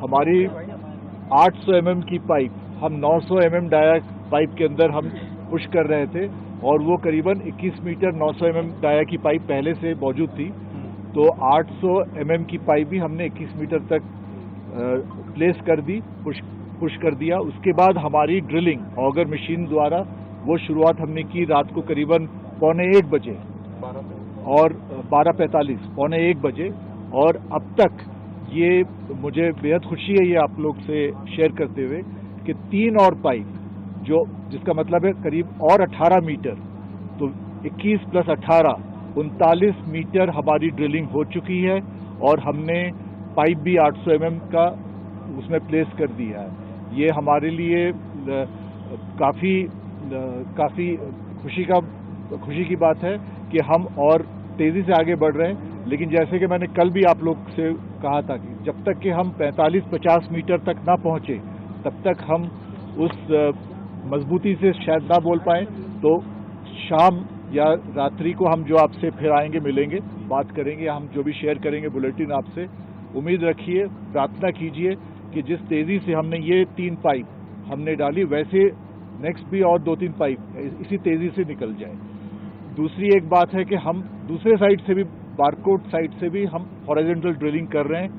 हमारी 800 mm की pipe हम 900 mm डाया पाइप के अंदर हम पुश कर रहे थे और वो करीबन 21 मीटर 900 mm डाया की पाइप पहले से मौजूद थी। तो 800 mm की पाइप भी हमने 21 मीटर तक प्लेस कर दी, पुश कर दिया। उसके बाद हमारी ड्रिलिंग ऑगर मशीन द्वारा वो शुरुआत हमने की रात को करीबन 12:45 बजे और 12:45 12:45 बजे। और अब तक ये मुझे बेहद खुशी है ये आप लोग से शेयर करते हुए कि 3 और पाइप जिसका मतलब है करीब और 18 मीटर, तो 21 + 18 39 मीटर हमारी ड्रिलिंग हो चुकी है और हमने पाइप भी 800 mm का उसमें प्लेस कर दिया है। ये हमारे लिए काफ़ी खुशी की बात है कि हम और तेज़ी से आगे बढ़ रहे हैं। लेकिन जैसे कि मैंने कल भी आप लोग से कहा था कि जब तक कि हम 45-50 मीटर तक ना पहुँचे तब तक हम उस मजबूती से शायद ना बोल पाए। तो शाम या रात्रि को हम जो आपसे फिर आएंगे, मिलेंगे, बात करेंगे, हम जो भी शेयर करेंगे बुलेटिन आपसे, उम्मीद रखिए, प्रार्थना कीजिए कि जिस तेज़ी से हमने ये 3 पाइप हमने डाली वैसे नेक्स्ट भी और 2-3 पाइप इसी तेज़ी से निकल जाए। दूसरी एक बात है कि हम दूसरे साइड से भी, बारकोट साइड से भी हम हॉरिजॉन्टल ड्रिलिंग कर रहे हैं।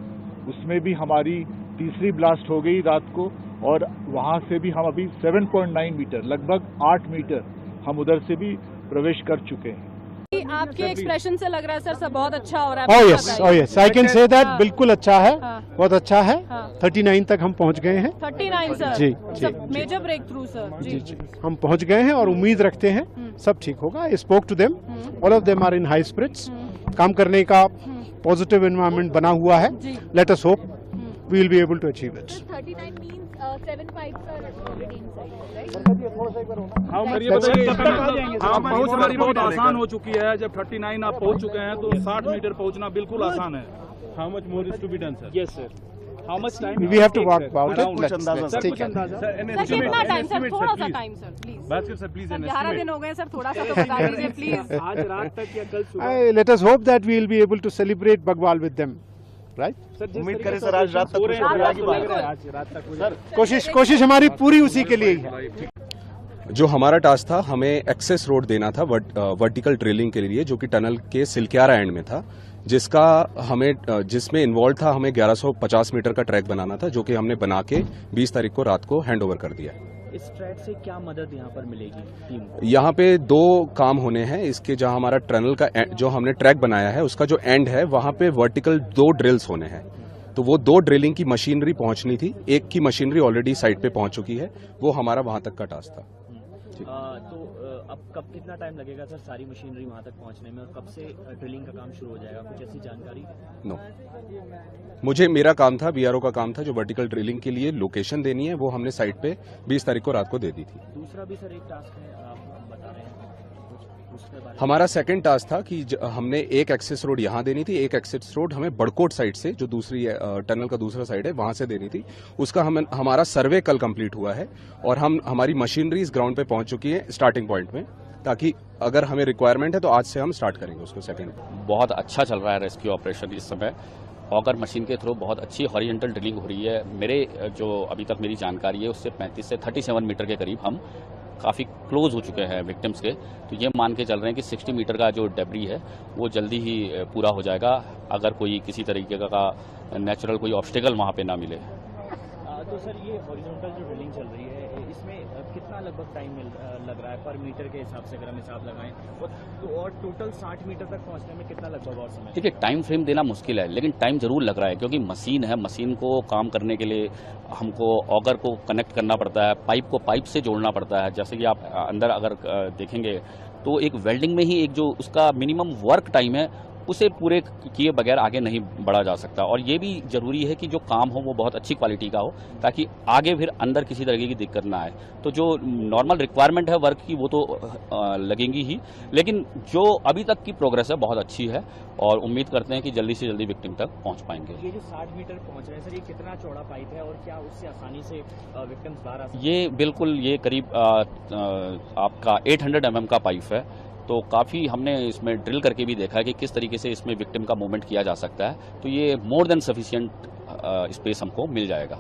उसमें भी हमारी तीसरी ब्लास्ट हो गई रात को और वहाँ से भी हम अभी 7.9 मीटर, लगभग 8 मीटर हम उधर से भी प्रवेश कर चुके हैं। आपके एक्सप्रेशन से लग रहा है सर सब बहुत अच्छा हो रहा है। Oh yes, I can say that, बिल्कुल अच्छा है, बहुत अच्छा है। 39 तक हम पहुंच गए हैं। 39 सर, जी, मेजर ब्रेक थ्रू सर। जी, हम पहुंच गए हैं और उम्मीद रखते हैं सब ठीक होगा। I spoke to them, all of them are in high spirits. काम करने का पॉजिटिव एनवायरनमेंट बना हुआ है। Let us hope we will be able to achieve it. 39 means 7 pipes are already inside, right? पहुंच हमारी बहुत आसान हो चुकी है। जब 39 आप पहुंच चुके हैं तो 60 मीटर पहुंचना बिल्कुल आसान है। How much more is to be done, sir? Yes, sir. How much time? We have to walk about it. कुछ अंदाजा सर कितना टाइम सर, थोड़ा सा टाइम सर प्लीज। बात कर सर प्लीज। 11 दिन हो गए सर, थोड़ा सा तो बता दीजिए प्लीज। आज रात तक या कल सुबह? Let us hope that we will be able to celebrate Bagwal with them, right? उम्मीद करें सर आज रात तक कोशिश हमारी पूरी उसी के लिए ही है। जो हमारा टास्क था, हमें एक्सेस रोड देना था वर्टिकल ड्रिलिंग के लिए, जो कि टनल के सिलक्यारा एंड में था, जिसमें इन्वॉल्व था हमें 1150 मीटर का ट्रैक बनाना था, जो कि हमने बना के 20 तारीख को रात को हैंड ओवर कर दिया। इस ट्रैक से क्या मदद यहाँ पर मिलेगी टीम को? यहाँ पे 2 काम होने हैं इसके। जहाँ हमारा टनल का जो हमने ट्रैक बनाया है उसका जो एंड है वहाँ पे वर्टिकल 2 ड्रिल्स होने हैं। तो वो 2 ड्रिलिंग की मशीनरी पहुंचनी थी। एक की मशीनरी ऑलरेडी साइट पे पहुंच चुकी है, वो हमारा वहां तक का टास्क था। तो अब कब कितना टाइम लगेगा सर सारी मशीनरी वहां तक पहुंचने में, और कब से ड्रिलिंग का काम शुरू हो जाएगा, कुछ ऐसी जानकारी? नो, मेरा काम था, बीआरओ का काम था, जो वर्टिकल ड्रिलिंग के लिए लोकेशन देनी है वो हमने साइट पे 20 तारीख को रात को दे दी थी। दूसरा भी सर एक टास्क है, आप बता रहे हैं हमारा सेकंड टास्क था कि हमने एक एक्सेस रोड यहाँ देनी थी, एक एक्सेस रोड हमें बड़कोट साइड से, जो दूसरी टनल का दूसरा साइड है, वहां से देनी थी। उसका हमारा सर्वे कल कंप्लीट हुआ है और हमारी मशीनरी इस ग्राउंड पे पहुंच चुकी है स्टार्टिंग पॉइंट में, ताकि अगर हमें रिक्वायरमेंट है तो आज से हम स्टार्ट करेंगे उसको। सेकेंड बहुत अच्छा चल रहा है रेस्क्यू ऑपरेशन इस समय। ऑगर मशीन के थ्रू बहुत अच्छी हॉरिजॉन्टल ड्रिलिंग हो रही है। मेरे जो अभी तक मेरी जानकारी है उससे 35 से 37 मीटर के करीब हम काफ़ी क्लोज हो चुके हैं विक्टिम्स के। तो ये मान के चल रहे हैं कि 60 मीटर का जो डेब्री है वो जल्दी ही पूरा हो जाएगा, अगर कोई किसी तरीके का नेचुरल कोई ऑब्स्टेकल वहाँ पे ना मिले। तो सर ये हॉरिजॉन्टल जो ड्रिलिंग चल रही है इसमें कितना लगभग टाइम लग रहा है पर मीटर के हिसाब से, अगर हम हिसाब लगाएं तो और टोटल 60 मीटर तक पहुंचने में कितना लगभग और समय? देखिए, टाइम फ्रेम देना मुश्किल है, लेकिन टाइम जरूर लग रहा है, क्योंकि मशीन है, मशीन को काम करने के लिए हमको ऑगर को कनेक्ट करना पड़ता है, पाइप को पाइप से जोड़ना पड़ता है। जैसे कि आप अंदर अगर देखेंगे तो एक वेल्डिंग में ही एक जो उसका मिनिमम वर्क टाइम है उसे पूरे किए बगैर आगे नहीं बढ़ा जा सकता। और ये भी जरूरी है कि जो काम हो वो बहुत अच्छी क्वालिटी का हो, ताकि आगे फिर अंदर किसी तरीके की दिक्कत ना आए। तो जो नॉर्मल रिक्वायरमेंट है वर्क की वो तो लगेंगी ही, लेकिन जो अभी तक की प्रोग्रेस है बहुत अच्छी है और उम्मीद करते हैं कि जल्दी से जल्दी विक्टिम तक पहुंच पाएंगे। ये जो 60 मीटर पहुंच रहे हैं सर, ये कितना चौड़ा पाइप है और क्या उससे आसानी से विक्टिम्स बाहर आ सकते हैं? ये बिल्कुल, ये करीब आपका 800 mm का पाइप है। तो काफ़ी हमने इसमें ड्रिल करके भी देखा है कि किस तरीके से इसमें विक्टिम का मूवमेंट किया जा सकता है। तो ये मोर देन सफिशिएंट स्पेस हमको मिल जाएगा।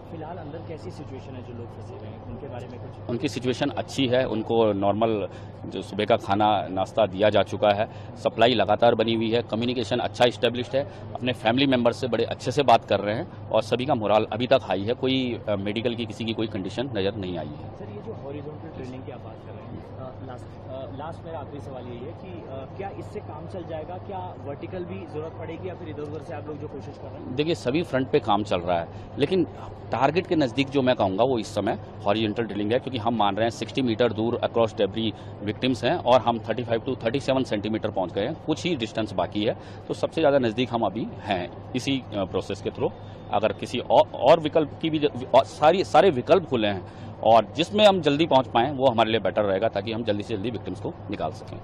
फिलहाल अंदर कैसी सिचुएशन है जो लोग फंसे हुए हैं, उनके बारे में कुछ? उनकी सिचुएशन अच्छी है, उनको नॉर्मल जो सुबह का खाना नाश्ता दिया जा चुका है, सप्लाई लगातार बनी हुई है, कम्युनिकेशन अच्छा इस्टेब्लिश्ड है, अपने फैमिली मेंबर से बड़े अच्छे से बात कर रहे हैं और सभी का मोराल अभी तक हाई है, कोई मेडिकल की किसी की कोई कंडीशन नज़र नहीं आई है। सर, ये जो हॉरिजॉन्टल ड्रिलिंग की आप बात कर रहे हैं, लास्ट मेरा आखिरी सवाल यही है कि क्या इससे काम चल जाएगा, क्या वर्टिकल भी जरूरत पड़ेगी या फिर इधर उधर से आप लोग जो कोशिश कर रहे हैं? देखिए, सभी फ्रंट पे काम चल रहा है, लेकिन टारगेट के नज़दीक जो मैं कहूँगा वो इस समय हॉरिजॉन्टल ड्रिलिंग है, क्योंकि हम मान रहे हैं 60 मीटर दूर अक्रॉस डेब्री विक्टिम्स हैं और हम 35 टू 37 सेंटीमीटर पहुँच गए हैं, कुछ ही डिस्टेंस बाकी है, तो सबसे ज़्यादा नज़दीक हम अभी हैं इसी प्रोसेस के थ्रू। अगर किसी और विकल्प की भी सारे विकल्प खुले हैं और जिसमें हम जल्दी पहुँच पाएँ वो हमारे लिए बेटर रहेगा, ताकि हम जल्दी से जल्दी विक्टिम्स को निकाल सकें।